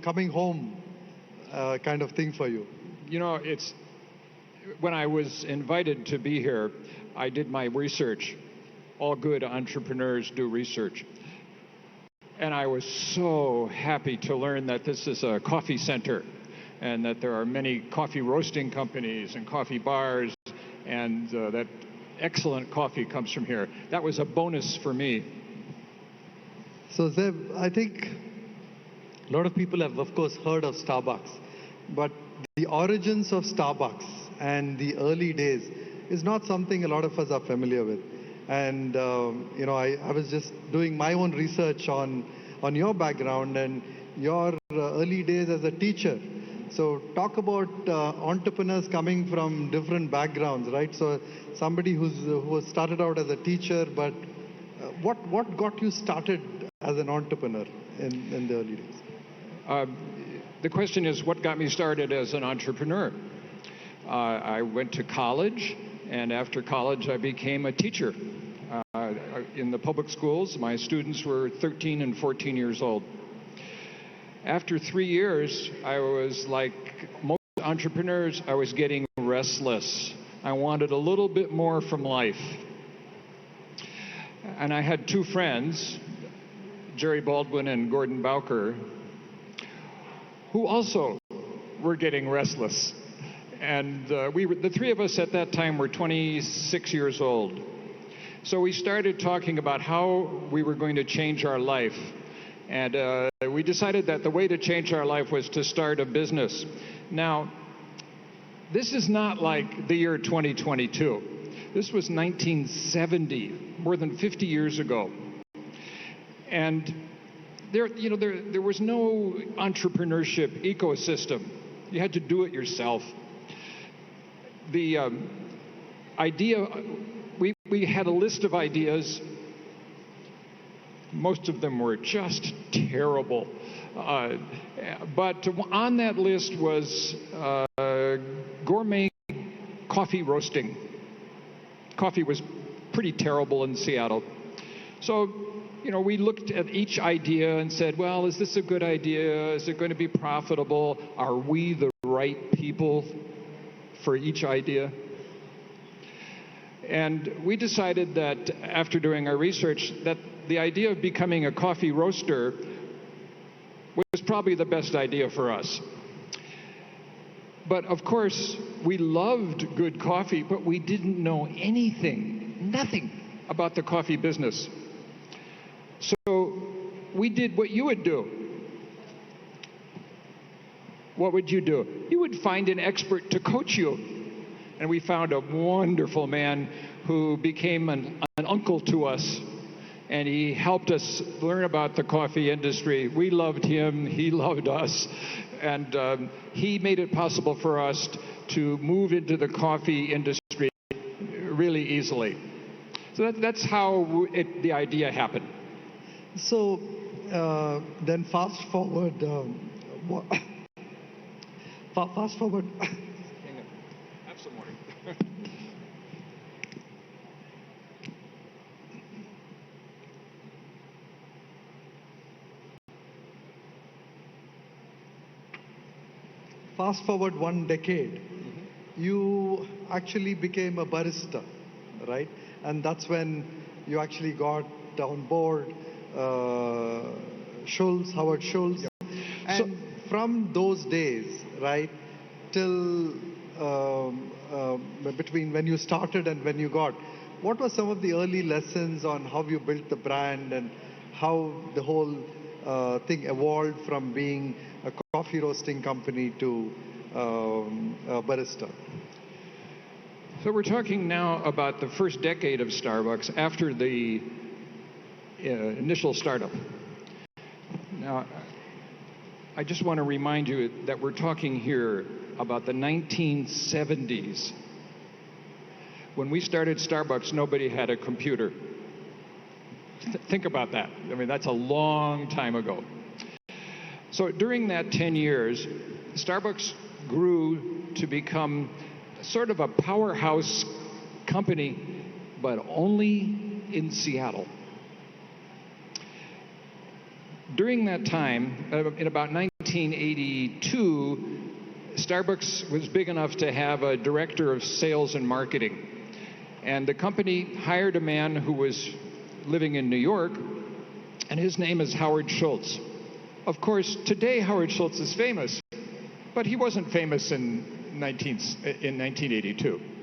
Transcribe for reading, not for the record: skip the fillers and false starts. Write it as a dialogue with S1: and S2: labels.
S1: coming home kind of thing for you?
S2: You know, when I was invited to be here, I did my research. All good entrepreneurs do research. And I was so happy to learn that this is a coffee center and that there are many coffee roasting companies and coffee bars, and that excellent coffee comes from here. That was a bonus for me.
S1: So Zev, I think a lot of people have, of course, heard of Starbucks, but the origins of Starbucks and the early days is not something a lot of us are familiar with. And you know, I was just doing my own research on your background and your early days as a teacher. So talk about entrepreneurs coming from different backgrounds, right? So somebody who was started out as a teacher, but what got you started as an entrepreneur in the early days?
S2: The question is, what got me started as an entrepreneur? I went to college, and after college I became a teacher. In the public schools, my students were 13 and 14 years old. After 3 years, I was like most entrepreneurs, I was getting restless. I wanted a little bit more from life. And I had two friends, Jerry Baldwin and Gordon Bowker, who also were getting restless. And the three of us at that time were 26 years old. So we started talking about how we were going to change our life. And we decided that the way to change our life was to start a business. Now, this is not like the year 2022. This was 1970, more than 50 years ago. And there was no entrepreneurship ecosystem. You had to do it yourself. The idea, we had a list of ideas. Most of them were just terrible. But on that list was gourmet coffee roasting. Coffee was pretty terrible in Seattle. So, you know, we looked at each idea and said, well, is this a good idea? Is it going to be profitable? Are we the right people for each idea? And we decided that after doing our research that the idea of becoming a coffee roaster was probably the best idea for us. But of course, we loved good coffee, but we didn't know nothing about the coffee business. So we did what you would do. What would you do? You would find an expert to coach you. And we found a wonderful man who became an uncle to us. And he helped us learn about the coffee industry. We loved him, he loved us. And he made it possible for us to move into the coffee industry really easily. So that's how the idea happened.
S1: So then fast forward. Fast forward.
S2: Have some water.
S1: Fast forward 1 decade, you actually became a barista, right? And that's when you actually got on board Howard Schultz.
S2: Yep.
S1: And from those days, right, till between when you started and when you got, what were some of the early lessons on how you built the brand and how the whole thing evolved from being a coffee roasting company to a barista?
S2: So we're talking now about the first decade of Starbucks after the initial startup. Now, I just want to remind you that we're talking here about the 1970s. When we started Starbucks, nobody had a computer. Think about that. I mean, that's a long time ago. So during that 10 years, Starbucks grew to become sort of a powerhouse company, but only in Seattle. During that time, in about 19 1982, Starbucks was big enough to have a director of sales and marketing. And the company hired a man who was living in New York, and his name is Howard Schultz. Of course, today Howard Schultz is famous, but he wasn't famous in 1982.